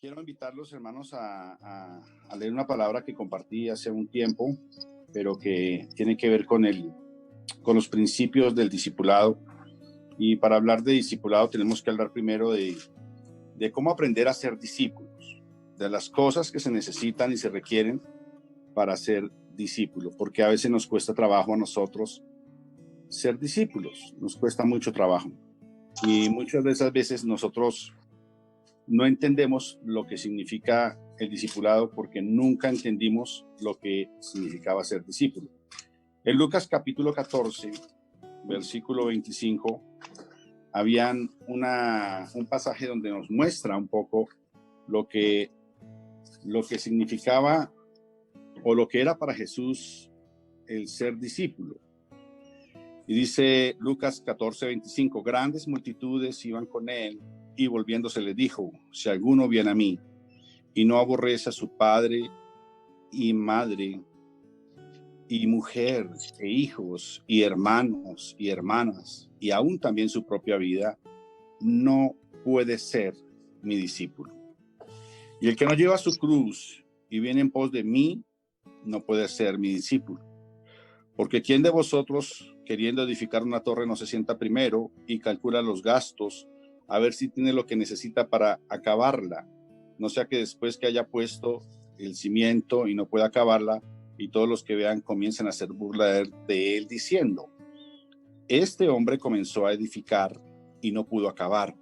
Quiero invitarlos, hermanos, a leer una palabra que compartí hace un tiempo, pero que tiene que ver con los principios del discipulado. Y para hablar de discipulado tenemos que hablar primero de cómo aprender a ser discípulos, de las cosas que se necesitan y se requieren para ser discípulos, porque a veces nos cuesta trabajo a nosotros ser discípulos, nos cuesta mucho trabajo. Y muchas de esas veces nosotros no entendemos lo que significa el discipulado porque nunca entendimos lo que significaba ser discípulo. En Lucas capítulo 14, versículo 25, habían un pasaje donde nos muestra un poco lo que significaba o lo que era para Jesús el ser discípulo. Y dice Lucas 14, 25, grandes multitudes iban con él, y volviéndose le dijo: si alguno viene a mí y no aborrece a su padre y madre y mujer e hijos y hermanos y hermanas y aún también su propia vida, no puede ser mi discípulo. Y el que no lleva su cruz y viene en pos de mí, no puede ser mi discípulo. Porque ¿quién de vosotros, queriendo edificar una torre, no se sienta primero y calcula los gastos, a ver si tiene lo que necesita para acabarla? No sea que después que haya puesto el cimiento y no pueda acabarla, y todos los que vean comiencen a hacer burla de él diciendo: este hombre comenzó a edificar y no pudo acabar.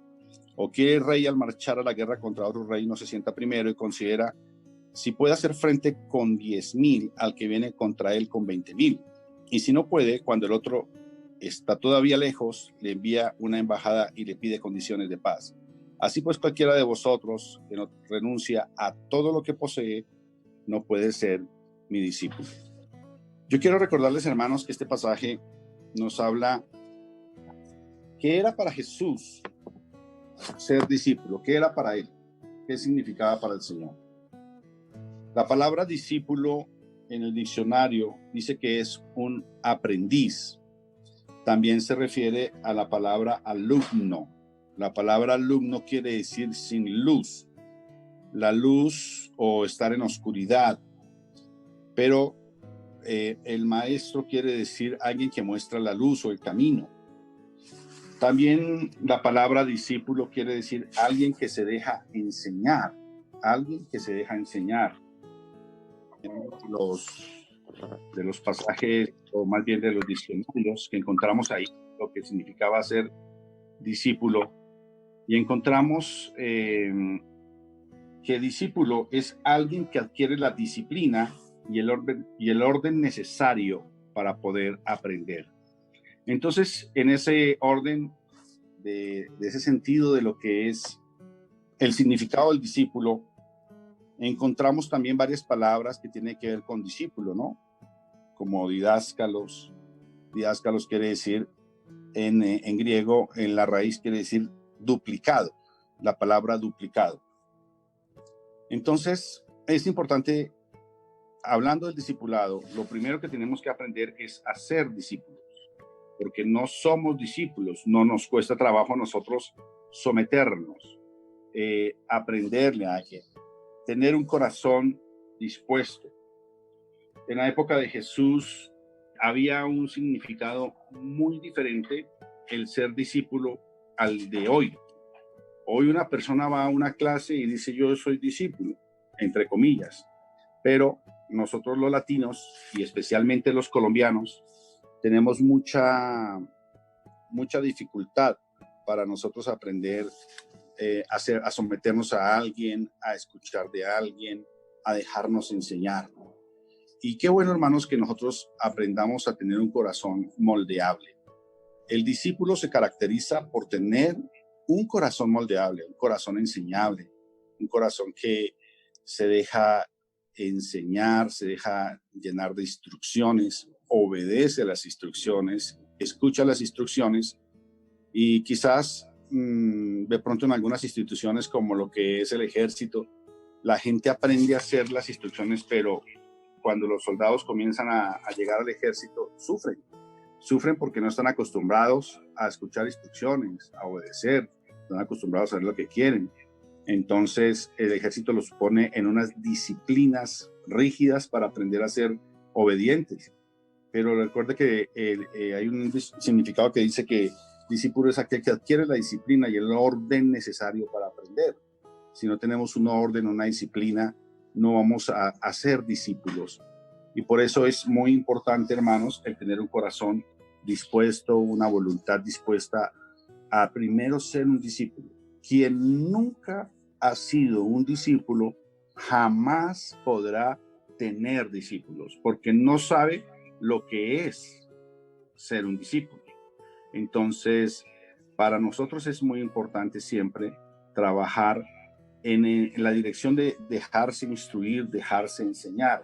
O quiere el rey, al marchar a la guerra contra otro rey, no se sienta primero y considera si puede hacer frente con 10,000 al que viene contra él con 20,000. Y si no puede, cuando el otro está todavía lejos, le envía una embajada y le pide condiciones de paz. Así pues, cualquiera de vosotros que no renuncia a todo lo que posee, no puede ser mi discípulo. Yo quiero recordarles, hermanos, que este pasaje nos habla que era para Jesús ser discípulo, qué era para él, qué significaba para el Señor. La palabra discípulo en el diccionario dice que es un aprendiz. También se refiere a la palabra alumno. La palabra alumno quiere decir sin luz, la luz o estar en oscuridad. Pero el maestro quiere decir alguien que muestra la luz o el camino. También la palabra discípulo quiere decir alguien que se deja enseñar, alguien que se deja enseñar. De los pasajes, o más bien de los diccionarios que encontramos ahí, lo que significaba ser discípulo, y encontramos que discípulo es alguien que adquiere la disciplina y el orden necesario para poder aprender. Entonces, en ese orden, de ese sentido de lo que es el significado del discípulo, encontramos también varias palabras que tienen que ver con discípulo, ¿no? Como didáscalos. Didáscalos quiere decir, en griego, en la raíz quiere decir duplicado, la palabra duplicado. Entonces, es importante, hablando del discipulado, lo primero que tenemos que aprender es a ser discípulos, porque no somos discípulos, no nos cuesta trabajo a nosotros someternos, aprenderle a alguien, tener un corazón dispuesto. En la época de Jesús había un significado muy diferente el ser discípulo al de hoy. Hoy una persona va a una clase y dice: yo soy discípulo, entre comillas, pero nosotros los latinos y especialmente los colombianos tenemos mucha dificultad para nosotros aprender a someternos a alguien, a escuchar de alguien, a dejarnos enseñar. Y qué bueno, hermanos, que nosotros aprendamos a tener un corazón moldeable. El discípulo se caracteriza por tener un corazón moldeable, un corazón enseñable, un corazón que se deja enseñar, se deja llenar de instrucciones, obedece las instrucciones, escucha las instrucciones. Y quizás de pronto en algunas instituciones como lo que es el ejército, la gente aprende a hacer las instrucciones, pero cuando los soldados comienzan a llegar al ejército, sufren porque no están acostumbrados a escuchar instrucciones, a obedecer, están acostumbrados a hacer lo que quieren. Entonces el ejército los pone en unas disciplinas rígidas para aprender a ser obedientes. Pero recuerde que hay un significado que dice que discípulo es aquel que adquiere la disciplina y el orden necesario para aprender. Si no tenemos un orden, una disciplina, no vamos a ser discípulos. Y por eso es muy importante, hermanos, el tener un corazón dispuesto, una voluntad dispuesta a primero ser un discípulo. Quien nunca ha sido un discípulo jamás podrá tener discípulos, porque no sabe lo que es ser un discípulo. Entonces, para nosotros es muy importante siempre trabajar en la dirección de dejarse instruir, dejarse enseñar.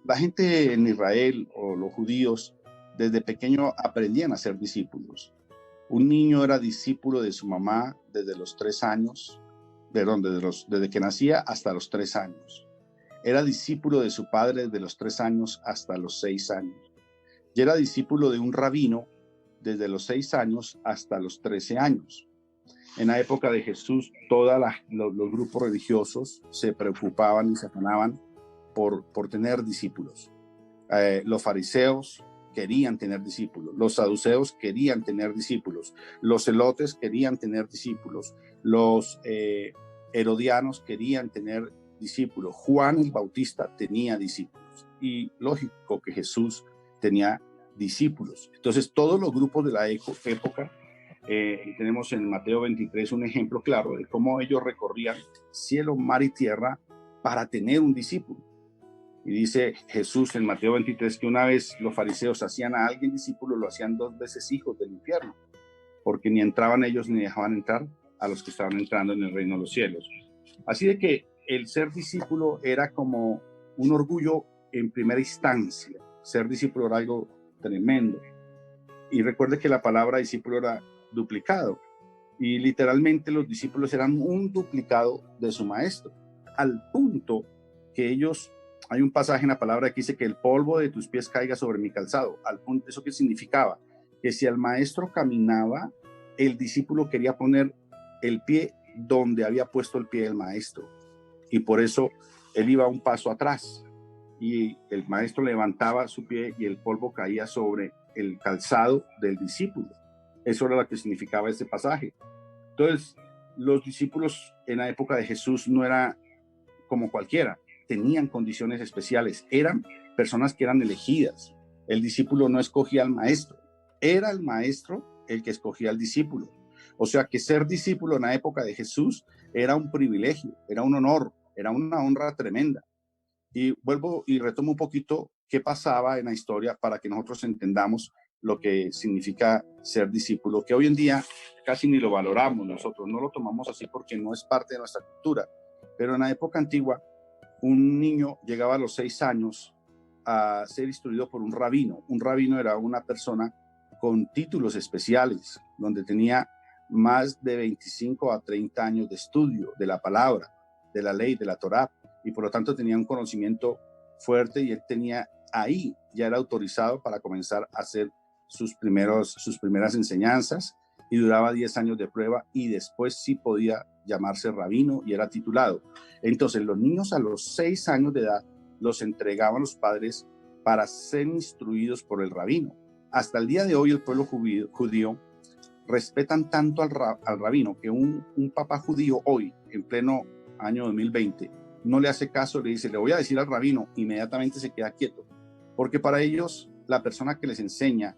La gente en Israel o los judíos desde pequeño aprendían a ser discípulos. Un niño era discípulo de su mamá desde los 3 años, desde que nacía hasta los 3 años. Era discípulo de su padre desde los 3 años hasta los 6 años. Y era discípulo de un rabino desde los 6 años hasta los 13 años. En la época de Jesús, todos los grupos religiosos se preocupaban y se afanaban por tener discípulos. Los fariseos querían tener discípulos, los saduceos querían tener discípulos, los celotes querían tener discípulos, los herodianos querían tener discípulos, Juan el Bautista tenía discípulos y lógico que Jesús tenía discípulos. Entonces todos los grupos de la época, tenemos en Mateo 23 un ejemplo claro de cómo ellos recorrían cielo, mar y tierra para tener un discípulo. Y dice Jesús en Mateo 23 que una vez los fariseos hacían a alguien discípulo, lo hacían 2 veces hijos del infierno, porque ni entraban ellos ni dejaban entrar a los que estaban entrando en el reino de los cielos. Así de que el ser discípulo era como un orgullo en primera instancia. Ser discípulo era algo tremendo. Y recuerde que la palabra discípulo era duplicado. Y literalmente los discípulos eran un duplicado de su maestro, al punto que ellos, hay un pasaje en la palabra que dice que el polvo de tus pies caiga sobre mi calzado. Al punto, ¿eso qué significaba? Que si el maestro caminaba, el discípulo quería poner el pie donde había puesto el pie del maestro. Y por eso él iba un paso atrás. Y el maestro levantaba su pie y el polvo caía sobre el calzado del discípulo. Eso era lo que significaba este pasaje. Entonces, los discípulos en la época de Jesús no era como cualquiera, tenían condiciones especiales, eran personas que eran elegidas. El discípulo no escogía al maestro, era el maestro el que escogía al discípulo. O sea que ser discípulo en la época de Jesús era un privilegio, era un honor, era una honra tremenda. Y vuelvo y retomo un poquito qué pasaba en la historia para que nosotros entendamos lo que significa ser discípulo, que hoy en día casi ni lo valoramos nosotros, no lo tomamos así porque no es parte de nuestra cultura. Pero en la época antigua, un niño llegaba a los 6 años a ser instruido por un rabino. Un rabino era una persona con títulos especiales, donde tenía más de 25 a 30 años de estudio de la palabra, de la ley, de la Torá, y por lo tanto tenía un conocimiento fuerte y él tenía ahí, ya era autorizado para comenzar a hacer sus primeras enseñanzas y duraba 10 años de prueba y después sí podía llamarse rabino y era titulado. Entonces los niños a los 6 años de edad los entregaban los padres para ser instruidos por el rabino. Hasta el día de hoy el pueblo judío respetan tanto al rabino que un papá judío hoy, en pleno año 2020, no le hace caso, le dice, le voy a decir al rabino, inmediatamente se queda quieto, porque para ellos la persona que les enseña,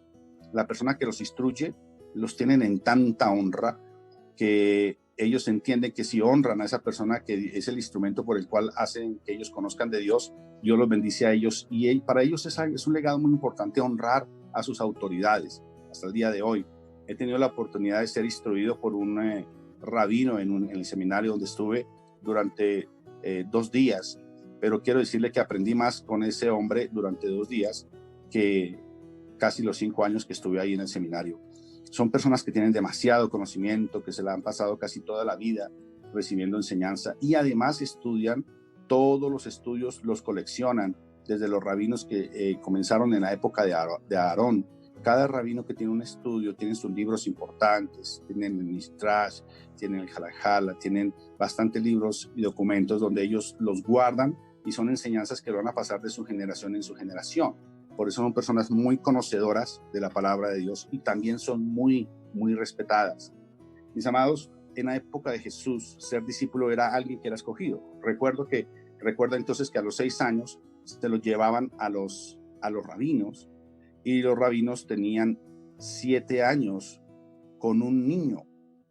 la persona que los instruye, los tienen en tanta honra que ellos entienden que si honran a esa persona que es el instrumento por el cual hacen que ellos conozcan de Dios, Dios los bendice a ellos y para ellos es un legado muy importante honrar a sus autoridades. Hasta el día de hoy he tenido la oportunidad de ser instruido por un rabino en el seminario donde estuve durante 2 días, pero quiero decirle que aprendí más con ese hombre durante 2 días que casi los 5 años que estuve ahí en el seminario. Son personas que tienen demasiado conocimiento, que se la han pasado casi toda la vida recibiendo enseñanza y además estudian, todos los estudios los coleccionan, desde los rabinos que comenzaron en la época de Aarón, Cada rabino que tiene un estudio tiene sus libros importantes, tienen el Midrash, tienen el Halajá, tienen bastantes libros y documentos donde ellos los guardan y son enseñanzas que van a pasar de su generación en su generación. Por eso son personas muy conocedoras de la palabra de Dios y también son muy respetadas. Mis amados, en la época de Jesús, ser discípulo era alguien que era escogido. Recuerda entonces que a los 6 años se los llevaban a los rabinos, y los rabinos tenían 7 años con un niño,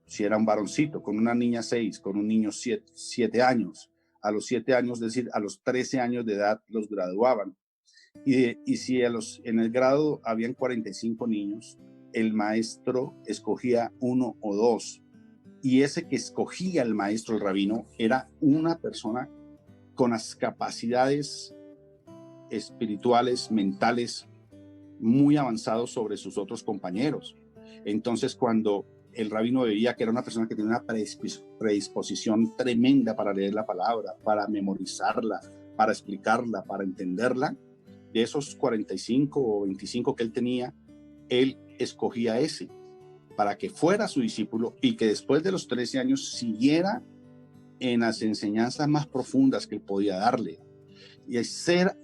si era un varoncito, con una niña 6, con un niño 7 años. A los 7 años, es decir, a los 13 años de edad, los graduaban. Y si en el grado habían 45 niños, el maestro escogía 1 o 2. Y ese que escogía el maestro, el rabino, era una persona con las capacidades espirituales, mentales, muy avanzados sobre sus otros compañeros. Entonces, cuando el rabino veía que era una persona que tenía una predisposición tremenda para leer la palabra, para memorizarla, para explicarla, para entenderla, de esos 45 o 25 que él tenía, él escogía ese para que fuera su discípulo y que después de los 13 años siguiera en las enseñanzas más profundas que él podía darle. Y ser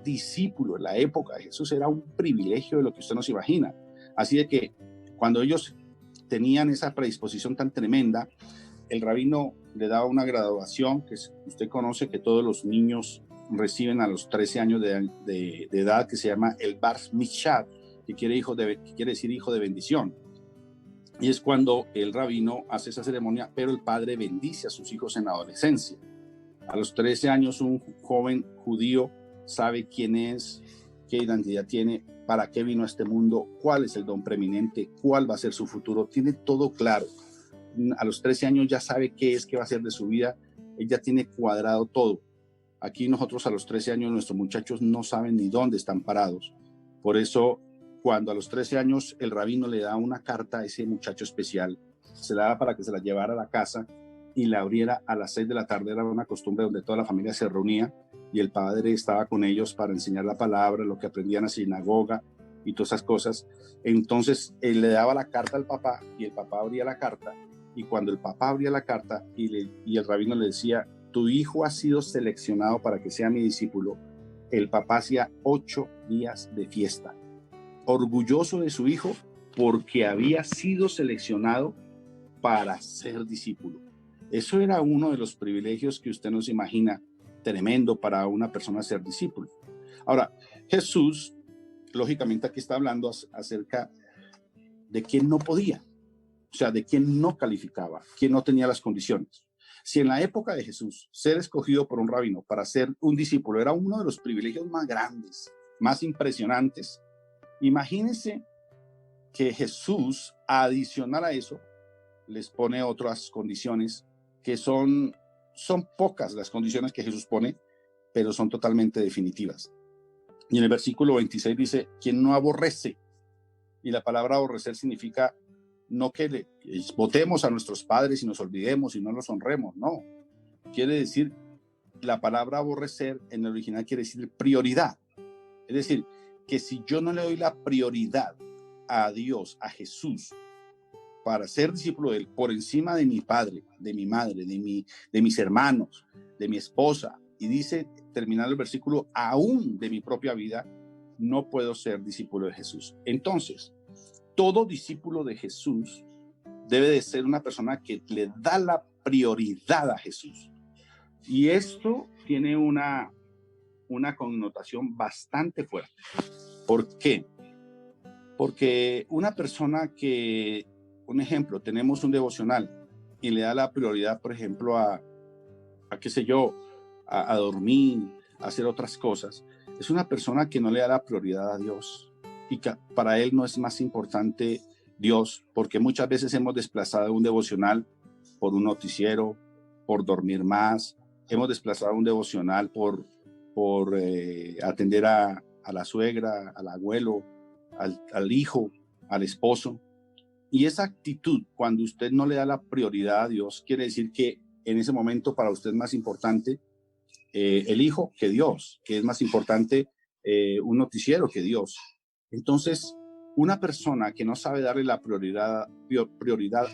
discípulo en la época de Jesús era un privilegio de lo que usted no se imagina. Así de que cuando ellos tenían esa predisposición tan tremenda, el rabino le daba una graduación que usted conoce, que todos los niños reciben a los 13 años de edad, que se llama el Bar Mitzvah, que quiere decir hijo de bendición. Y es cuando el rabino hace esa ceremonia, pero el padre bendice a sus hijos en la adolescencia. A los 13 años, un joven judío sabe quién es, qué identidad tiene, para qué vino a este mundo, cuál es el don preeminente, cuál va a ser su futuro. Tiene todo claro. A los 13 años ya sabe qué va a hacer de su vida. Él ya tiene cuadrado todo. Aquí nosotros a los 13 años, nuestros muchachos no saben ni dónde están parados. Por eso, cuando a los 13 años el rabino le da una carta a ese muchacho especial, se la da para que se la llevara a la casa y la abriera a las 6 de la tarde. Era una costumbre donde toda la familia se reunía y el padre estaba con ellos para enseñar la palabra, lo que aprendían en la sinagoga y todas esas cosas. Entonces él le daba la carta al papá y el papá abría la carta, y cuando el papá abría la carta y el rabino le decía: tu hijo ha sido seleccionado para que sea mi discípulo, el papá hacía 8 días de fiesta, orgulloso de su hijo porque había sido seleccionado para ser discípulo. Eso era uno de los privilegios que usted no se imagina, tremendo para una persona ser discípulo. Ahora, Jesús, lógicamente aquí está hablando acerca de quien no podía, o sea, de quien no calificaba, quien no tenía las condiciones. Si en la época de Jesús ser escogido por un rabino para ser un discípulo era uno de los privilegios más grandes, más impresionantes, imagínense que Jesús, adicional a eso, les pone otras condiciones que son pocas las condiciones que Jesús pone, pero son totalmente definitivas. Y en el versículo 26 dice: quien no aborrece, y la palabra aborrecer significa no que votemos a nuestros padres y nos olvidemos y no los honremos, no. Quiere decir, la palabra aborrecer en el original quiere decir prioridad. Es decir, que si yo no le doy la prioridad a Dios, a Jesús, para ser discípulo de él, por encima de mi padre, de mi madre, de mis hermanos, de mi esposa, y dice, terminando el versículo, aún de mi propia vida, no puedo ser discípulo de Jesús. Entonces, todo discípulo de Jesús debe de ser una persona que le da la prioridad a Jesús. Y esto tiene una connotación bastante fuerte. ¿Por qué? Porque una persona que, un ejemplo, tenemos un devocional y le da la prioridad, por ejemplo, a qué sé yo, a dormir, a hacer otras cosas, es una persona que no le da la prioridad a Dios. Y que para él no es más importante Dios, porque muchas veces hemos desplazado un devocional por un noticiero, por dormir más, hemos desplazado un devocional por atender a la suegra, al abuelo, al hijo, al esposo. Y esa actitud, cuando usted no le da la prioridad a Dios, quiere decir que en ese momento para usted es más importante el hijo que Dios, que es más importante un noticiero que Dios. Entonces, Una persona que no sabe darle la prioridad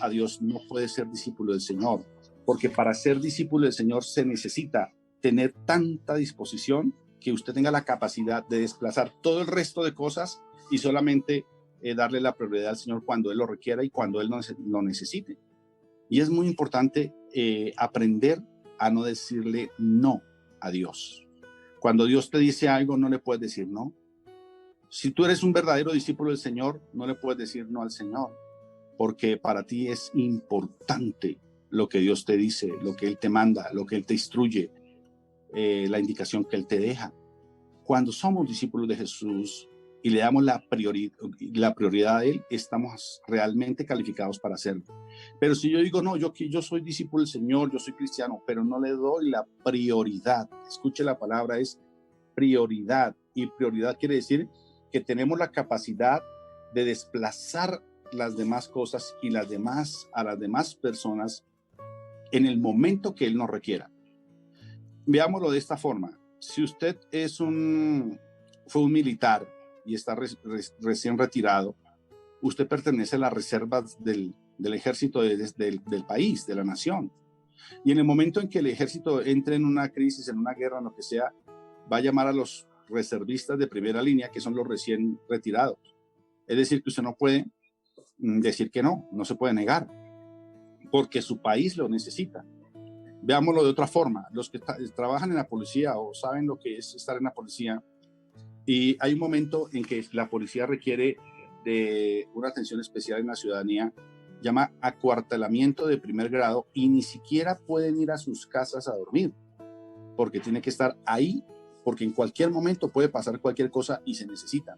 a Dios no puede ser discípulo del Señor, porque para ser discípulo del Señor se necesita tener tanta disposición que usted tenga la capacidad de desplazar todo el resto de cosas y solamente darle la prioridad al Señor cuando Él lo requiera y cuando Él lo necesite. Y es muy importante aprender a no decirle no a Dios. Cuando Dios te dice algo, no le puedes decir no. Si tú eres un verdadero discípulo del Señor, no le puedes decir no al Señor, porque para ti es importante lo que Dios te dice, lo que Él te manda, lo que Él te instruye, la indicación que Él te deja. Cuando somos discípulos de Jesús y le damos la prioridad a Él, estamos realmente calificados para hacerlo. Pero si yo digo, no, yo soy discípulo del Señor, yo soy cristiano, pero no le doy la prioridad, escuche la palabra, es prioridad, y prioridad quiere decir que tenemos la capacidad de desplazar las demás cosas y a las demás personas en el momento que Él nos requiera. Veámoslo de esta forma. Si usted fue un militar y está recién retirado, usted pertenece a las reservas del ejército del país, de la nación. Y en el momento en que el ejército entre en una crisis, en una guerra, en lo que sea, va a llamar a los reservistas de primera línea, que son los recién retirados. Es decir, que usted no puede decir que no se puede negar, porque su país lo necesita. Veámoslo de otra forma. Los que trabajan en la policía o saben lo que es estar en la policía, y hay un momento en que la policía requiere de una atención especial en la ciudadanía, llama acuartelamiento de primer grado, y ni siquiera pueden ir a sus casas a dormir, porque tiene que estar ahí, porque en cualquier momento puede pasar cualquier cosa y se necesita.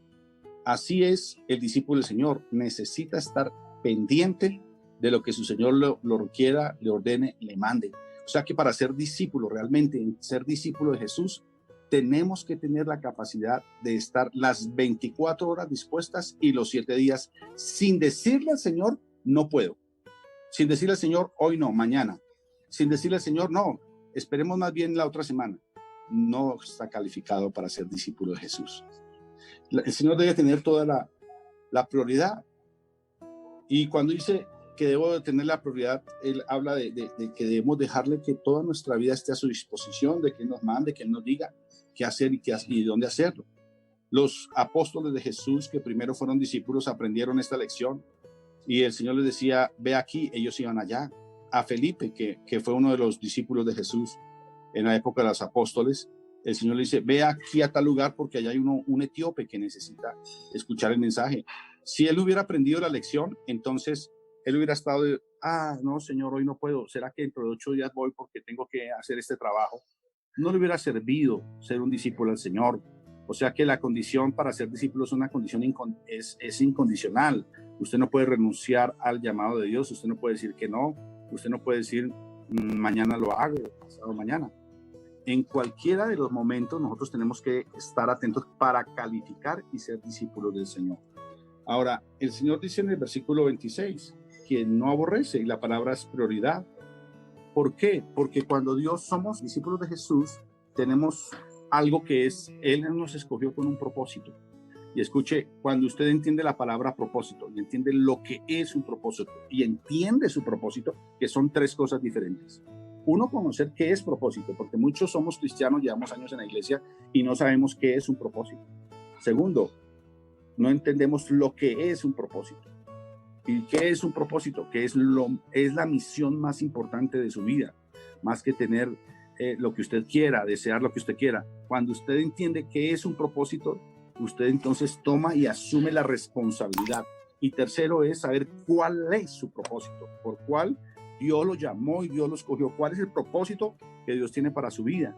Así es el discípulo del Señor, necesita estar pendiente de lo que su Señor lo requiera, le ordene, le mande. O sea que para ser discípulo, realmente ser discípulo de Jesús, tenemos que tener la capacidad de estar las 24 horas dispuestas y los 7 días sin decirle al Señor, no puedo. Sin decirle al Señor, hoy no, mañana. Sin decirle al Señor, no, esperemos más bien la otra semana. No está calificado para ser discípulo de Jesús. El Señor debe tener toda la prioridad. Y cuando dice que debo de tener la prioridad, Él habla de que debemos dejarle que toda nuestra vida esté a su disposición, de que Él nos mande, que Él nos diga qué hacer y dónde hacerlo. Los apóstoles de Jesús, que primero fueron discípulos, aprendieron esta lección. Y el Señor les decía, ve aquí, ellos iban allá. A Felipe, que fue uno de los discípulos de Jesús en la época de los apóstoles, el Señor le dice, ve aquí a tal lugar porque allá hay un etíope que necesita escuchar el mensaje. Si él hubiera aprendido la lección, entonces él hubiera estado de, no, Señor, hoy no puedo. ¿Será que dentro de 8 días voy porque tengo que hacer este trabajo? No le hubiera servido ser un discípulo del Señor. O sea que la condición para ser discípulo es una condición es incondicional. Usted no puede renunciar al llamado de Dios. Usted no puede decir que no. Usted no puede decir, mañana lo hago, pasado mañana. En cualquiera de los momentos nosotros tenemos que estar atentos para calificar y ser discípulos del Señor. Ahora, el Señor dice en el versículo 26 que no aborrece, y la palabra es prioridad. ¿Por qué? Porque cuando somos discípulos de Jesús, tenemos algo que es, Él nos escogió con un propósito. Y escuche, cuando usted entiende la palabra propósito y entiende lo que es un propósito y entiende su propósito, que son 3 cosas diferentes. Uno, conocer qué es propósito, porque muchos somos cristianos, llevamos años en la iglesia y no sabemos qué es un propósito. Segundo, no entendemos lo que es un propósito. ¿Y qué es un propósito? Que es la misión más importante de su vida, más que tener lo que usted quiera, desear lo que usted quiera. Cuando usted entiende qué es un propósito, usted entonces toma y asume la responsabilidad. Y tercero es saber cuál es su propósito, por cuál Dios lo llamó y Dios lo escogió. ¿Cuál es el propósito que Dios tiene para su vida?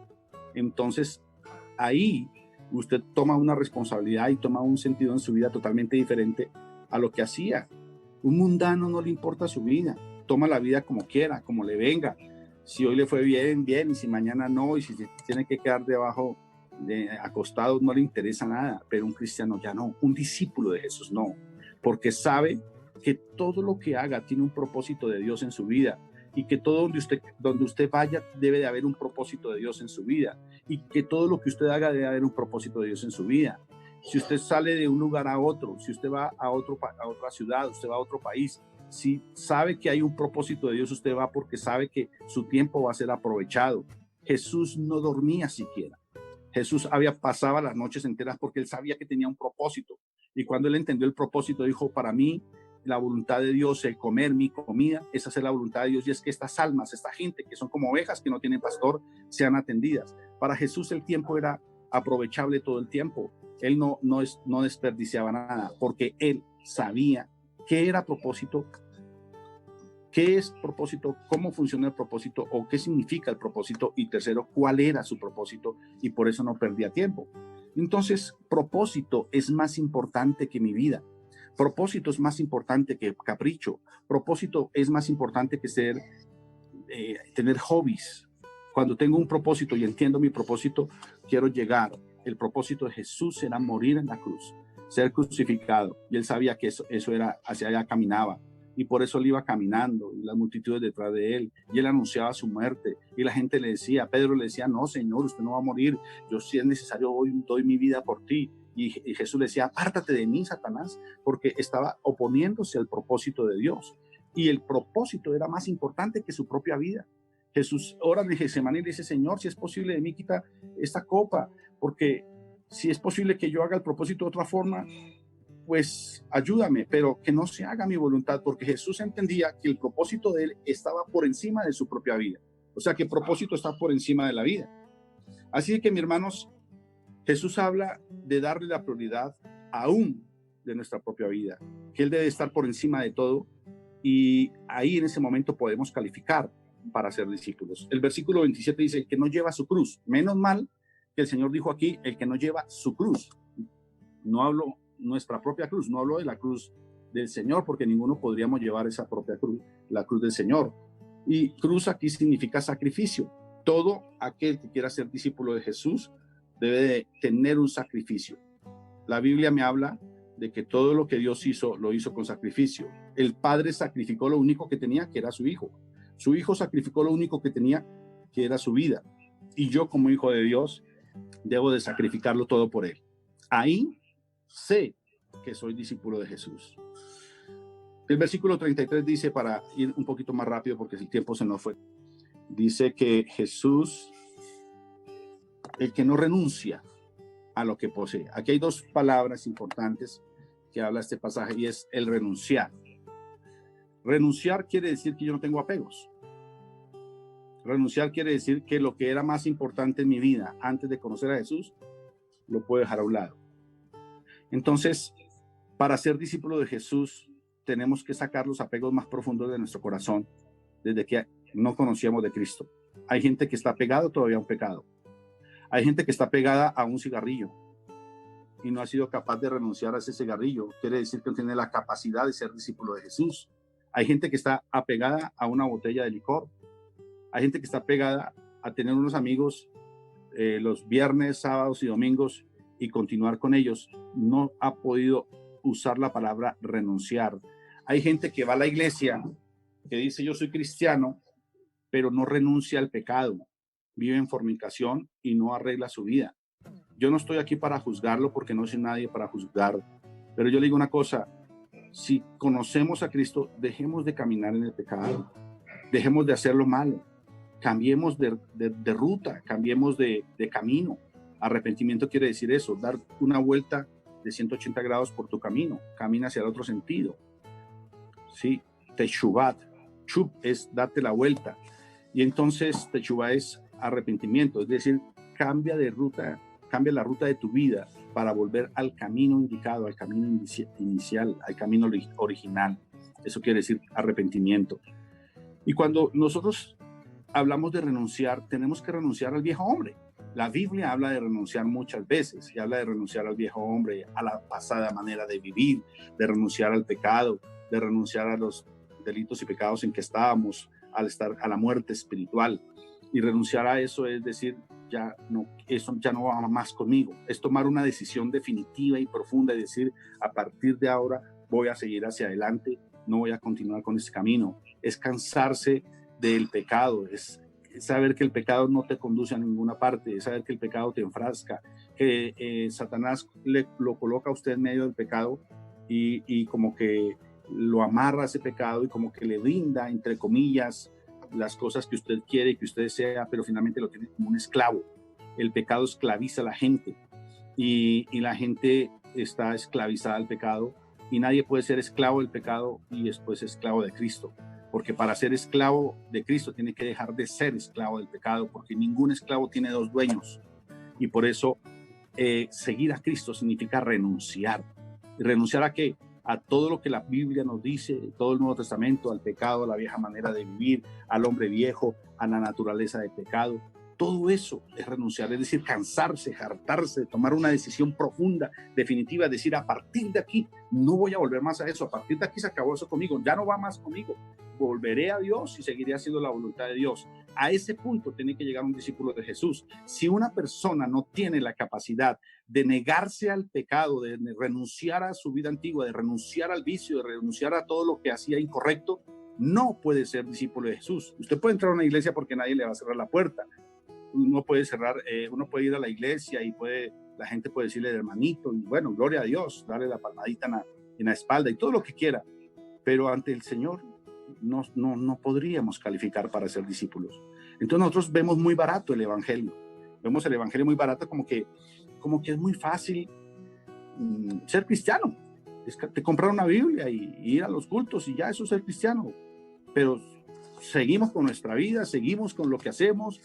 Entonces, ahí usted toma una responsabilidad y toma un sentido en su vida totalmente diferente a lo que hacía. Un mundano no le importa su vida. Toma la vida como quiera, como le venga. Si hoy le fue bien, bien, y si mañana no, y si se tiene que quedar debajo, acostado, no le interesa nada. Pero un cristiano ya no, un discípulo de Jesús no, porque sabe que todo lo que haga tiene un propósito de Dios en su vida, y que todo donde usted vaya debe de haber un propósito de Dios en su vida, y que todo lo que usted haga debe haber un propósito de Dios en su vida. si usted sale de un lugar a otro, si usted va a otra ciudad, usted va a otro país, si sabe que hay un propósito de Dios, usted va porque sabe que su tiempo va a ser aprovechado. Jesús no dormía siquiera. Jesús pasaba las noches enteras porque él sabía que tenía un propósito. Y cuando él entendió el propósito, dijo, para mí, la voluntad de Dios, el comer mi comida, es hacer la voluntad de Dios, y es que estas almas, esta gente que son como ovejas que no tienen pastor, sean atendidas. Para Jesús el tiempo era aprovechable todo el tiempo. Él no desperdiciaba nada, porque él sabía qué era propósito, qué es propósito, cómo funciona el propósito o qué significa el propósito, y tercero, cuál era su propósito, y por eso no perdía tiempo. Entonces, propósito es más importante que mi vida. Propósito es más importante que capricho. Propósito es más importante que tener hobbies. Cuando tengo un propósito y entiendo mi propósito, quiero llegar. El propósito de Jesús era morir en la cruz, ser crucificado. Y él sabía que eso era, hacia allá caminaba. Y por eso él iba caminando, y las multitudes detrás de él, y él anunciaba su muerte, y la gente le decía, Pedro le decía, no, Señor, usted no va a morir, yo si es necesario hoy doy mi vida por ti. Y Jesús le decía, apártate de mí, Satanás, porque estaba oponiéndose al propósito de Dios. Y el propósito era más importante que su propia vida. Jesús ora en Getsemaní y le dice, Señor, si es posible de mí, quita esta copa, porque si es posible que yo haga el propósito de otra forma, pues ayúdame, pero que no se haga mi voluntad, porque Jesús entendía que el propósito de él estaba por encima de su propia vida. O sea, que el propósito está por encima de la vida. Así que, mis hermanos, Jesús habla de darle la prioridad aún de nuestra propia vida, que él debe estar por encima de todo, y ahí en ese momento podemos calificar para ser discípulos. El versículo 27 dice, el que no lleva su cruz. Menos mal que el Señor dijo aquí, el que no lleva su cruz. No hablo nuestra propia cruz, no hablo de la cruz del Señor, porque ninguno podríamos llevar esa propia cruz, la cruz del Señor. Y cruz aquí significa sacrificio. Todo aquel que quiera ser discípulo de Jesús debe de tener un sacrificio. La Biblia me habla de que todo lo que Dios hizo, lo hizo con sacrificio. El Padre sacrificó lo único que tenía, que era su Hijo. Su Hijo sacrificó lo único que tenía, que era su vida. Y yo, como hijo de Dios, debo de sacrificarlo todo por él. Ahí sé que soy discípulo de Jesús. El versículo 33 dice, para ir un poquito más rápido porque el tiempo se nos fue, dice que Jesús, el que no renuncia a lo que posee. Aquí hay dos palabras importantes que habla este pasaje, y es el renunciar. Renunciar quiere decir que yo no tengo apegos. Renunciar quiere decir que lo que era más importante en mi vida antes de conocer a Jesús, lo puedo dejar a un lado. Entonces, para ser discípulo de Jesús, tenemos que sacar los apegos más profundos de nuestro corazón desde que no conocíamos de Cristo. Hay gente que está pegado todavía a un pecado. Hay gente que está pegada a un cigarrillo y no ha sido capaz de renunciar a ese cigarrillo. Quiere decir que no tiene la capacidad de ser discípulo de Jesús. Hay gente que está apegada a una botella de licor. Hay gente que está pegada a tener unos amigos los viernes, sábados y domingos y continuar con ellos. No ha podido usar la palabra renunciar. Hay gente que va a la iglesia, que dice yo soy cristiano, pero no renuncia al pecado. Vive en fornicación y no arregla su vida. Yo no estoy aquí para juzgarlo porque no soy nadie para juzgar, pero yo le digo una cosa, si conocemos a Cristo, dejemos de caminar en el pecado, dejemos de hacer lo malo, cambiemos de ruta, cambiemos de camino. Arrepentimiento quiere decir eso, dar una vuelta de 180 grados por tu camino, camina hacia el otro sentido. Sí, teshuvat, chub es darte la vuelta, y entonces teshuva es arrepentimiento, es decir, cambia la ruta de tu vida para volver al camino indicado, al camino inicial, al camino original. Eso quiere decir arrepentimiento. Y cuando nosotros hablamos de renunciar, tenemos que renunciar al viejo hombre. La Biblia habla de renunciar muchas veces, y habla de renunciar al viejo hombre, a la pasada manera de vivir, de renunciar al pecado, de renunciar a los delitos y pecados en que estábamos, a la muerte espiritual. Y renunciar a eso es decir, eso ya no va más conmigo. Es tomar una decisión definitiva y profunda y decir, a partir de ahora voy a seguir hacia adelante, no voy a continuar con este camino. Es cansarse del pecado, es saber que el pecado no te conduce a ninguna parte, es saber que el pecado te enfrasca, que Satanás lo coloca a usted en medio del pecado y como que lo amarra a ese pecado y como que le brinda, entre comillas, las cosas que usted quiere y que usted desea, pero finalmente lo tiene como un esclavo. El pecado esclaviza a la gente y la gente está esclavizada al pecado y nadie puede ser esclavo del pecado y después esclavo de Cristo, porque para ser esclavo de Cristo tiene que dejar de ser esclavo del pecado, porque ningún esclavo tiene dos dueños y por eso seguir a Cristo significa renunciar. ¿Y renunciar a qué? A todo lo que la Biblia nos dice, todo el Nuevo Testamento, al pecado, a la vieja manera de vivir, al hombre viejo, a la naturaleza del pecado. Todo eso es renunciar, es decir, cansarse, hartarse, tomar una decisión profunda, definitiva, decir, a partir de aquí no voy a volver más a eso, a partir de aquí se acabó eso conmigo, ya no va más conmigo, volveré a Dios y seguiré haciendo la voluntad de Dios. A ese punto tiene que llegar un discípulo de Jesús. Si una persona no tiene la capacidad de negarse al pecado, de renunciar a su vida antigua, de renunciar al vicio, de renunciar a todo lo que hacía incorrecto, no puede ser discípulo de Jesús. Usted puede entrar a una iglesia porque nadie le va a cerrar la puerta. Uno puede uno puede ir a la iglesia y la gente puede decirle hermanito, y bueno, gloria a Dios, darle la palmadita en la espalda y todo lo que quiera, pero ante el Señor no podríamos calificar para ser discípulos. Entonces nosotros vemos muy barato el evangelio, vemos el evangelio muy barato, como que es muy fácil ser cristiano, es te comprar una Biblia y ir a los cultos y ya eso es ser cristiano, pero seguimos con nuestra vida, seguimos con lo que hacemos,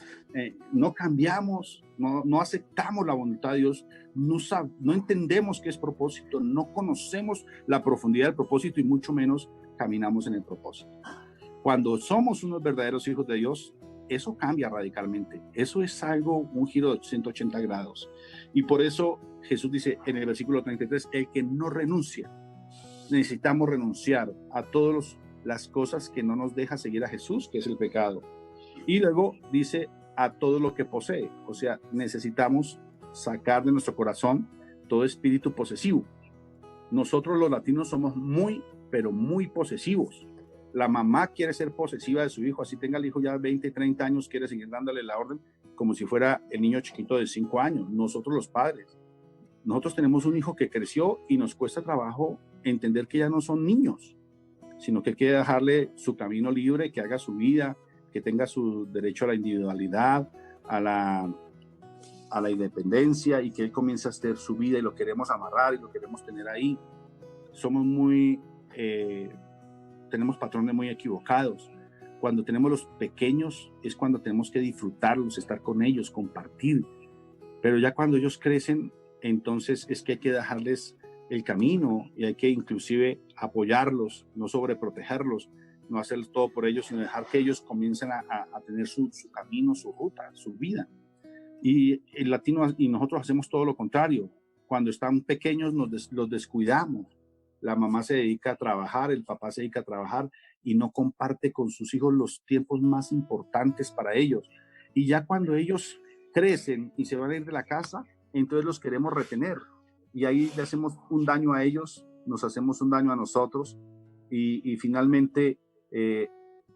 no cambiamos, no aceptamos la voluntad de Dios, no entendemos qué es propósito, no conocemos la profundidad del propósito y mucho menos caminamos en el propósito. Cuando somos unos verdaderos hijos de Dios, eso cambia radicalmente. Eso es un giro de 180 grados. Y por eso Jesús dice en el versículo 33, el que no renuncia, necesitamos renunciar a todas las cosas que no nos deja seguir a Jesús, que es el pecado. Y luego dice a todo lo que posee. O sea, necesitamos sacar de nuestro corazón todo espíritu posesivo. Nosotros los latinos somos pero muy posesivos. La mamá quiere ser posesiva de su hijo, así tenga el hijo ya 20, 30 años, quiere seguir dándole la orden como si fuera el niño chiquito de 5 años. Nosotros los padres, nosotros tenemos un hijo que creció y nos cuesta trabajo entender que ya no son niños, sino que hay que dejarle su camino libre, que haga su vida, que tenga su derecho a la individualidad, a la independencia, y que él comience a hacer su vida y lo queremos amarrar y lo queremos tener ahí. Somos tenemos patrones muy equivocados. Cuando tenemos los pequeños es cuando tenemos que disfrutarlos, estar con ellos, compartir. Pero ya cuando ellos crecen, entonces es que hay que dejarles el camino y hay que inclusive apoyarlos, no sobreprotegerlos, no hacer todo por ellos, sino dejar que ellos comiencen a tener su camino, su ruta, su vida. Y el latino y nosotros hacemos todo lo contrario. Cuando están pequeños los descuidamos. La mamá se dedica a trabajar, el papá se dedica a trabajar y no comparte con sus hijos los tiempos más importantes para ellos. Y ya cuando ellos crecen y se van a ir de la casa, entonces los queremos retener. Y ahí le hacemos un daño a ellos, nos hacemos un daño a nosotros y finalmente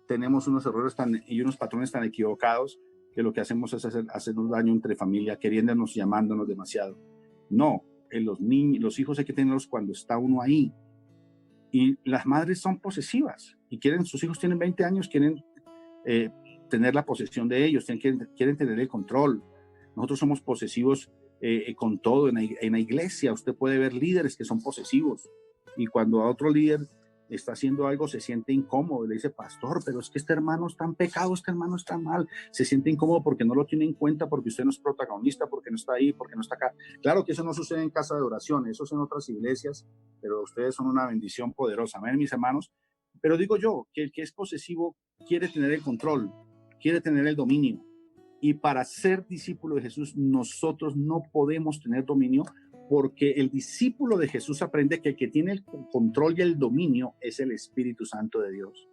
tenemos unos errores y unos patrones tan equivocados que lo que hacemos es hacernos daño entre familia, queriéndonos, llamándonos demasiado. No, los hijos hay que tenerlos cuando está uno ahí. Y las madres son posesivas y sus hijos tienen 20 años, quieren tener la posesión de ellos, quieren tener el control. Nosotros somos posesivos con todo. En la iglesia usted puede ver líderes que son posesivos y cuando a otro líder está haciendo algo se siente incómodo, le dice, pastor, pero es que este hermano está en pecado, este hermano está mal, se siente incómodo porque no lo tiene en cuenta, porque usted no es protagonista, porque no está ahí, porque no está acá. Claro que eso no sucede en casa de oración, eso es en otras iglesias, pero ustedes son una bendición poderosa, amén, mis hermanos. Pero digo yo, que el que es posesivo quiere tener el control, quiere tener el dominio, y para ser discípulo de Jesús nosotros no podemos tener dominio, porque el discípulo de Jesús aprende que el que tiene el control y el dominio es el Espíritu Santo de Dios.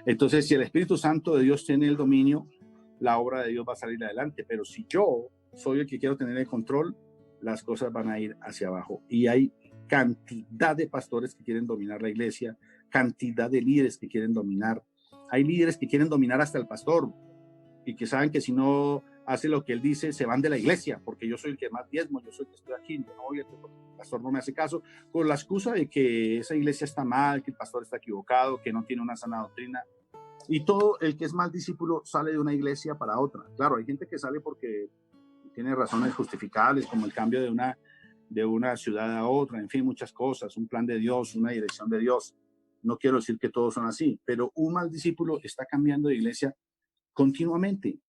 Entonces, si el Espíritu Santo de Dios tiene el dominio, la obra de Dios va a salir adelante. Pero si yo soy el que quiero tener el control, las cosas van a ir hacia abajo. Y hay cantidad de pastores que quieren dominar la iglesia, cantidad de líderes que quieren dominar. Hay líderes que quieren dominar hasta el pastor. y que saben que si no hace lo que él dice, se van de la iglesia, porque yo soy el que más diezmo, yo soy el que estoy aquí, yo no voy, el pastor no me hace caso, con la excusa de que esa iglesia está mal, que el pastor está equivocado, que no tiene una sana doctrina. Y todo el que es mal discípulo sale de una iglesia para otra. Claro, hay gente que sale porque tiene razones justificables, como el cambio de una ciudad a otra, en fin, muchas cosas, un plan de Dios, una dirección de Dios. No quiero decir que todos son así, pero un mal discípulo está cambiando de iglesia continuamente.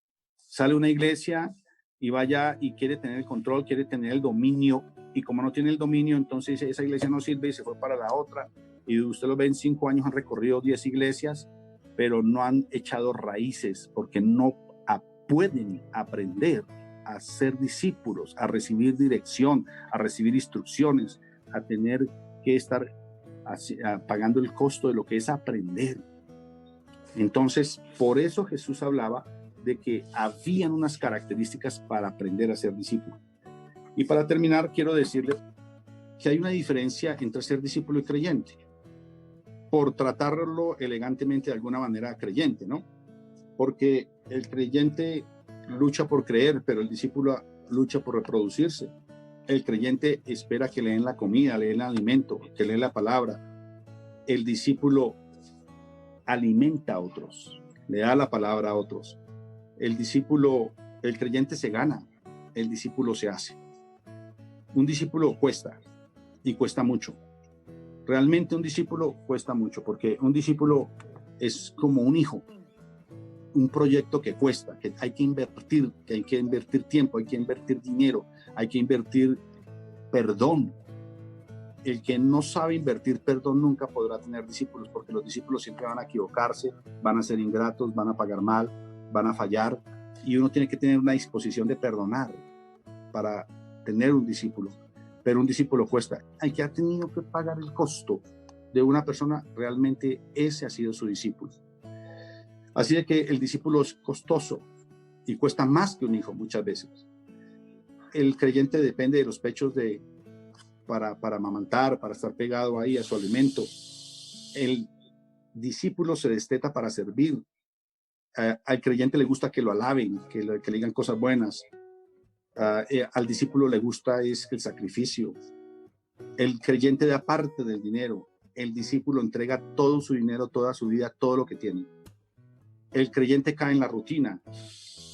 Sale una iglesia y vaya y quiere tener el control, quiere tener el dominio, y como no tiene el dominio, entonces esa iglesia no sirve y se fue para la otra. Y usted lo ve, en 5 años han recorrido 10 iglesias, pero no han echado raíces porque no pueden aprender a ser discípulos, a recibir dirección, a recibir instrucciones, a tener que estar pagando el costo de lo que es aprender. Entonces, por eso Jesús hablaba de que habían unas características para aprender a ser discípulo. Y para terminar, quiero decirle que hay una diferencia entre ser discípulo y creyente, por tratarlo elegantemente de alguna manera creyente, ¿no? Porque el creyente lucha por creer, pero el discípulo lucha por reproducirse. El creyente espera que le den la comida, le den el alimento, que le den la palabra. El discípulo alimenta a otros, le da la palabra a otros. El creyente se gana, el discípulo se hace. Un discípulo cuesta, y cuesta mucho. Realmente un discípulo cuesta mucho, porque un discípulo es como un hijo, un proyecto que cuesta, que hay que invertir tiempo, hay que invertir dinero, hay que invertir perdón. El que no sabe invertir perdón nunca podrá tener discípulos, porque los discípulos siempre van a equivocarse, van a ser ingratos, van a pagar mal, van a fallar, y uno tiene que tener una disposición de perdonar para tener un discípulo. Pero un discípulo cuesta. Hay que ha tenido que pagar el costo de una persona, realmente ese ha sido su discípulo. Así de que el discípulo es costoso y cuesta más que un hijo muchas veces. El creyente depende de los pechos para amamantar, para estar pegado ahí a su alimento. El discípulo se desteta para servir. Al creyente le gusta que lo alaben, que le digan cosas buenas. Al discípulo le gusta es el sacrificio. El creyente da parte del dinero. El discípulo entrega todo su dinero, toda su vida, todo lo que tiene. El creyente cae en la rutina.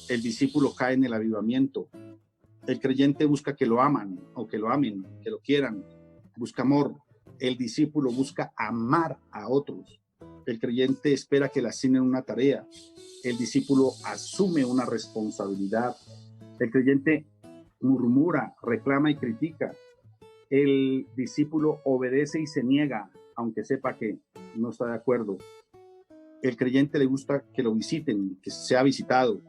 El discípulo cae en el avivamiento. El creyente busca que lo aman o que lo amen, que lo quieran. Busca amor. El discípulo busca amar a otros. El creyente espera que le asignen una tarea. El discípulo asume una responsabilidad. El creyente murmura, reclama y critica. El discípulo obedece y se niega, aunque sepa que no está de acuerdo. El creyente le gusta que lo visiten, que sea visitado.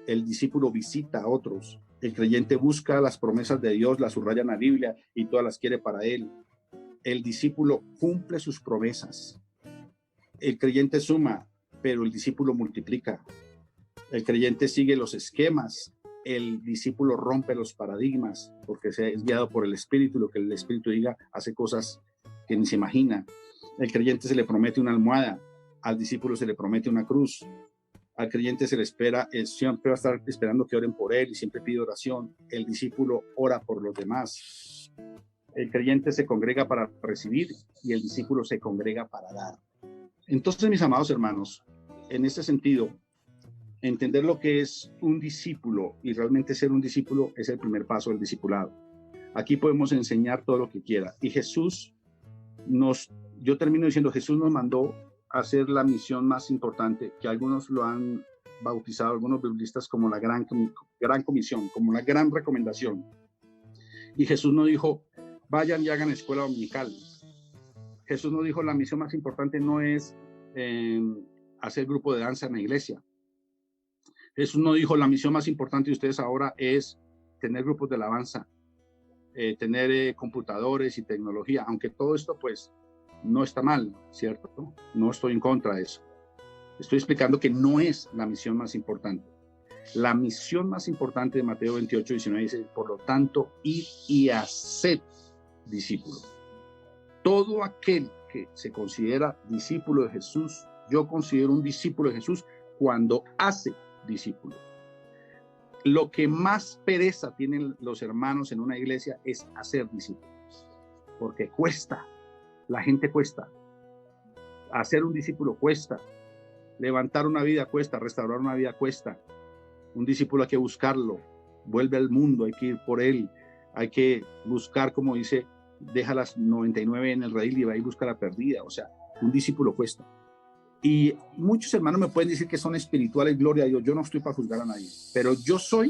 El discípulo visita a otros. El creyente busca las promesas de Dios, las subraya en la Biblia y todas las quiere para él. El discípulo cumple sus promesas. El creyente suma, pero el discípulo multiplica. El creyente sigue los esquemas. El discípulo rompe los paradigmas porque es guiado por el Espíritu. Lo que el Espíritu diga, hace cosas que ni se imagina. El creyente se le promete una almohada. Al discípulo se le promete una cruz. Al creyente se le espera, siempre va a estar esperando que oren por él y siempre pide oración. El discípulo ora por los demás. El creyente se congrega para recibir y el discípulo se congrega para dar. Entonces, mis amados hermanos, en este sentido, entender lo que es un discípulo y realmente ser un discípulo es el primer paso del discipulado. Aquí podemos enseñar todo lo que quiera. Y Jesús yo termino diciendo, Jesús nos mandó a hacer la misión más importante, que algunos lo han bautizado, algunos biblistas, como la gran comisión, como la gran recomendación. Y Jesús no dijo, vayan y hagan escuela dominical. Jesús no dijo, la misión más importante no es hacer grupo de danza en la iglesia. Jesús no dijo, la misión más importante de ustedes ahora es tener grupos de alabanza, tener computadores y tecnología, aunque todo esto pues no está mal, ¿cierto? No estoy en contra de eso. Estoy explicando que no es la misión más importante. La misión más importante de Mateo 28, 19 dice, por lo tanto, id y haced discípulos. Todo aquel que se considera discípulo de Jesús, yo considero un discípulo de Jesús cuando hace discípulo. Lo que más pereza tienen los hermanos en una iglesia es hacer discípulos, porque cuesta, la gente cuesta, hacer un discípulo cuesta, levantar una vida cuesta, restaurar una vida cuesta. Un discípulo hay que buscarlo, vuelve al mundo, hay que ir por él, hay que buscar, como dice, deja las 99 en el redil y va y busca la perdida. O sea, un discípulo cuesta. Y muchos hermanos me pueden decir que son espirituales, gloria a Dios. Yo no estoy para juzgar a nadie, pero yo sé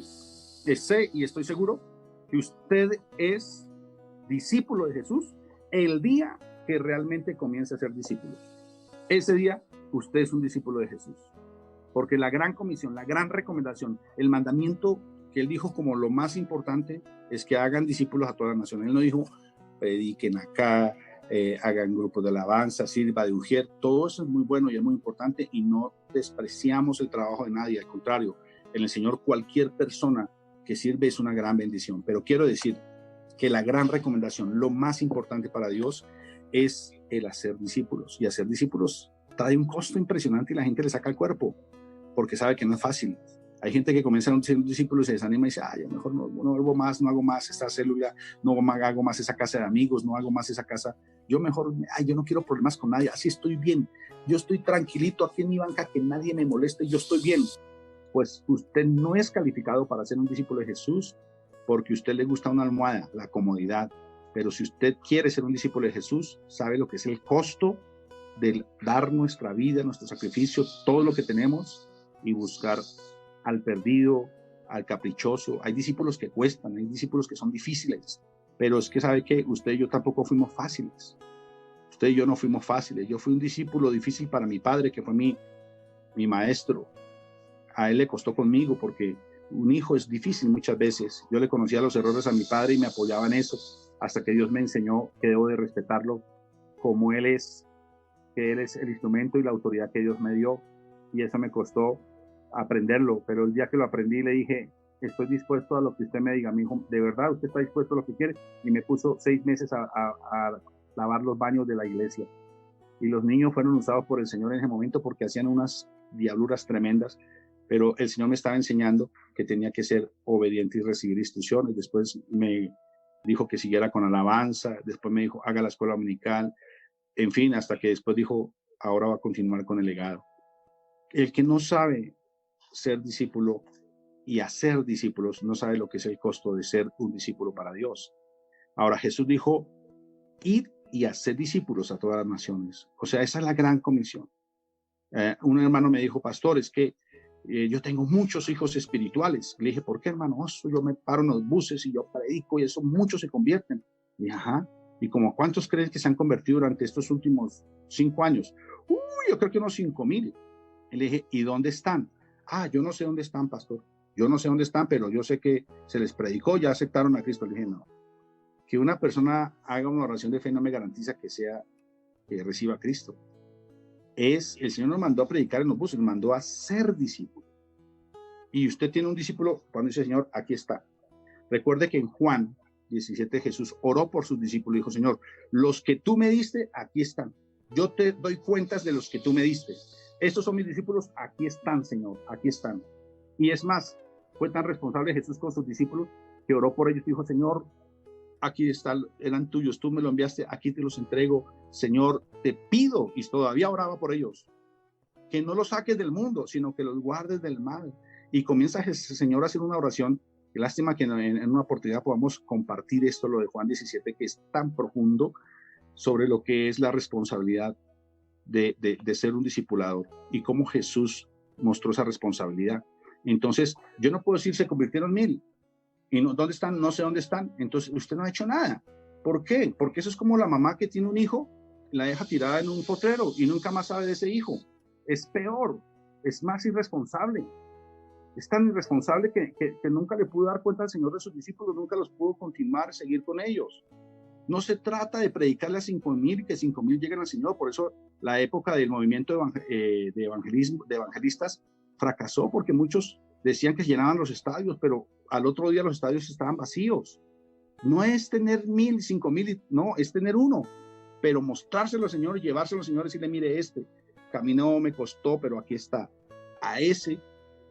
y estoy seguro que usted es discípulo de Jesús el día que realmente comience a ser discípulo. Ese día usted es un discípulo de Jesús, porque la gran comisión, la gran recomendación, el mandamiento que él dijo como lo más importante es que hagan discípulos a toda la nación. Él no dijo prediquen acá, hagan grupos de alabanza, sirva de ujier. Todo eso es muy bueno y es muy importante, y no despreciamos el trabajo de nadie. Al contrario, en el Señor cualquier persona que sirve es una gran bendición. Pero quiero decir que la gran recomendación, lo más importante para Dios, es el hacer discípulos. Y hacer discípulos trae un costo impresionante y la gente le saca el cuerpo porque sabe que no es fácil. Hay gente que comienza a ser un discípulo y se desanima y dice, yo mejor no vuelvo más, no hago más esta célula, no hago más esa casa de amigos, no hago más esa casa. Yo mejor, yo no quiero problemas con nadie, así estoy bien. Yo estoy tranquilito aquí en mi banca, que nadie me moleste, yo estoy bien. Pues usted no es calificado para ser un discípulo de Jesús porque a usted le gusta una almohada, la comodidad. Pero si usted quiere ser un discípulo de Jesús, sabe lo que es el costo de dar nuestra vida, nuestro sacrificio, todo lo que tenemos, y buscar al perdido, al caprichoso. Hay discípulos que cuestan, hay discípulos que son difíciles, pero es que sabe que usted y yo tampoco fuimos fáciles. Usted y yo no fuimos fáciles. Yo fui un discípulo difícil para mi padre, que fue mi maestro. A él le costó conmigo, porque un hijo es difícil muchas veces. Yo le conocía los errores a mi padre y me apoyaba en eso, hasta que Dios me enseñó que debo de respetarlo como él es, que él es el instrumento y la autoridad que Dios me dio, y eso me costó aprenderlo. Pero el día que lo aprendí le dije, estoy dispuesto a lo que usted me diga. Me dijo, ¿de verdad usted está dispuesto a lo que quiere? Y me puso 6 meses a lavar los baños de la iglesia, y los niños fueron usados por el Señor en ese momento porque hacían unas diabluras tremendas, pero el Señor me estaba enseñando que tenía que ser obediente y recibir instrucciones. Después me dijo que siguiera con alabanza, después me dijo haga la escuela dominical, en fin, hasta que después dijo ahora va a continuar con el legado. El que no sabe ser discípulo y hacer discípulos no sabe lo que es el costo de ser un discípulo para Dios. Ahora Jesús dijo, id y hacer discípulos a todas las naciones. O sea, esa es la gran comisión. Un hermano me dijo, pastor, es que yo tengo muchos hijos espirituales. Le dije, ¿por qué, hermano? Yo me paro en los buses y yo predico y eso muchos se convierten. Le dije, ajá. ¿Y como cuántos creen que se han convertido durante estos últimos 5 años? Yo creo que unos 5,000. Le dije, ¿y dónde están? Yo no sé dónde están, pastor. Yo no sé dónde están, pero yo sé que se les predicó, ya aceptaron a Cristo. Le dije, no. Que una persona haga una oración de fe no me garantiza que reciba a Cristo. El Señor nos mandó a predicar en los buses, nos mandó a ser discípulos. Y usted tiene un discípulo, cuando dice Señor, aquí está. Recuerde que en Juan 17 Jesús oró por sus discípulos y dijo, Señor, los que tú me diste, aquí están. Yo te doy cuentas de los que tú me diste. Estos son mis discípulos, aquí están, Señor, aquí están. Y es más, fue tan responsable Jesús con sus discípulos que oró por ellos y dijo, Señor, aquí están, eran tuyos, tú me lo enviaste, aquí te los entrego, Señor, te pido, y todavía oraba por ellos, que no los saques del mundo, sino que los guardes del mal. Y comienza el Señor a hacer una oración. Qué lástima que en una oportunidad podamos compartir esto, lo de Juan 17, que es tan profundo sobre lo que es la responsabilidad de ser un discipulador y cómo Jesús mostró esa responsabilidad. Entonces, yo no puedo decir se convirtieron 1,000. ¿Y no, dónde están? No sé dónde están. Entonces usted no ha hecho nada. ¿Por qué? Porque eso es como la mamá que tiene un hijo, la deja tirada en un potrero y nunca más sabe de ese hijo. Es peor, es más irresponsable. Es tan irresponsable que nunca le pudo dar cuenta al Señor de sus discípulos, nunca los pudo continuar, seguir con ellos. No se trata de predicarle a 5,000 y que 5,000 lleguen al Señor. Por eso la época del movimiento de evangelistas fracasó, porque muchos decían que llenaban los estadios, pero al otro día los estadios estaban vacíos. No es tener 1,000, 5,000, no, es tener uno, pero mostrárselo al Señor, llevárselo al Señor y decirle, mire, camino me costó, pero aquí está. A ese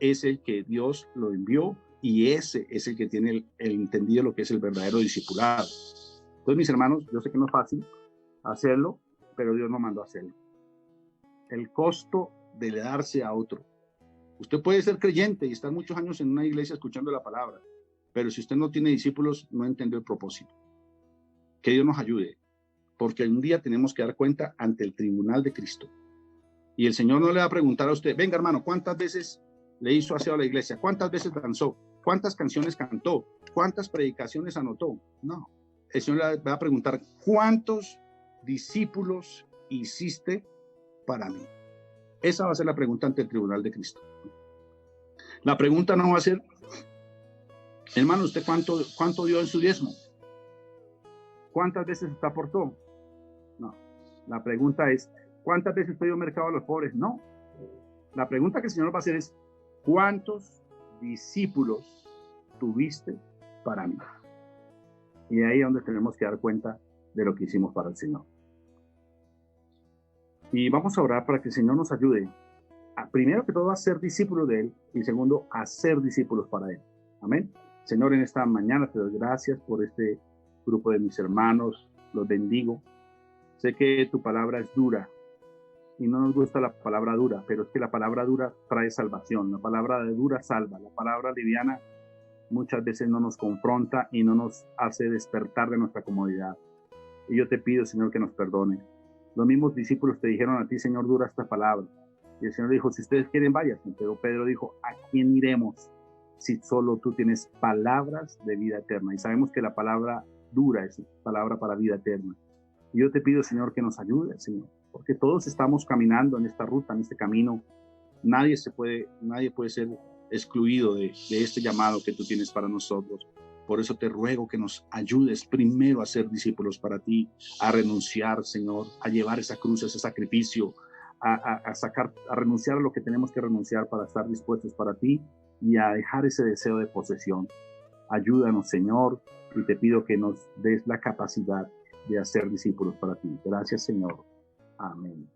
es el que Dios lo envió y ese es el que tiene el entendido de lo que es el verdadero discipulado. Entonces, mis hermanos, yo sé que no es fácil hacerlo, pero Dios nos mandó a hacerlo. El costo de darse a otro. Usted puede ser creyente y estar muchos años en una iglesia escuchando la palabra, pero si usted no tiene discípulos, no entendió el propósito. Que Dios nos ayude, porque un día tenemos que dar cuenta ante el tribunal de Cristo. Y el Señor no le va a preguntar a usted, venga hermano, ¿cuántas veces le hizo aseo a la iglesia? ¿Cuántas veces danzó? ¿Cuántas canciones cantó? ¿Cuántas predicaciones anotó? No. El Señor le va a preguntar, ¿cuántos discípulos hiciste para mí? Esa va a ser la pregunta ante el tribunal de Cristo. La pregunta no va a ser, hermano, ¿usted cuánto dio en su diezmo? ¿Cuántas veces usted aportó? No. La pregunta es, ¿cuántas veces usted dio mercado a los pobres? No. La pregunta que el Señor va a hacer es, ¿cuántos discípulos tuviste para mí? Y ahí es donde tenemos que dar cuenta de lo que hicimos para el Señor. Y vamos a orar para que el Señor nos ayude, primero que todo, a ser discípulos de Él, y segundo, a ser discípulos para Él. Amén. Señor, en esta mañana te doy gracias por este grupo de mis hermanos, los bendigo. Sé que tu palabra es dura, y no nos gusta la palabra dura, pero es que la palabra dura trae salvación, la palabra dura salva, la palabra liviana muchas veces no nos confronta y no nos hace despertar de nuestra comodidad. Y yo te pido, Señor, que nos perdone. Los mismos discípulos te dijeron a ti, Señor, dura esta palabra. Y el Señor dijo, si ustedes quieren, vayan. Pero Pedro dijo, ¿a quién iremos si solo tú tienes palabras de vida eterna? Y sabemos que la palabra dura es palabra para vida eterna. Y yo te pido, Señor, que nos ayude, Señor, porque todos estamos caminando en esta ruta, en este camino. Nadie puede ser excluido de este llamado que tú tienes para nosotros. Por eso te ruego que nos ayudes primero a ser discípulos para ti, a renunciar, Señor, a llevar esa cruz, ese sacrificio, a renunciar a lo que tenemos que renunciar para estar dispuestos para ti y a dejar ese deseo de posesión. Ayúdanos, Señor, y te pido que nos des la capacidad de hacer discípulos para ti. Gracias, Señor. Amén.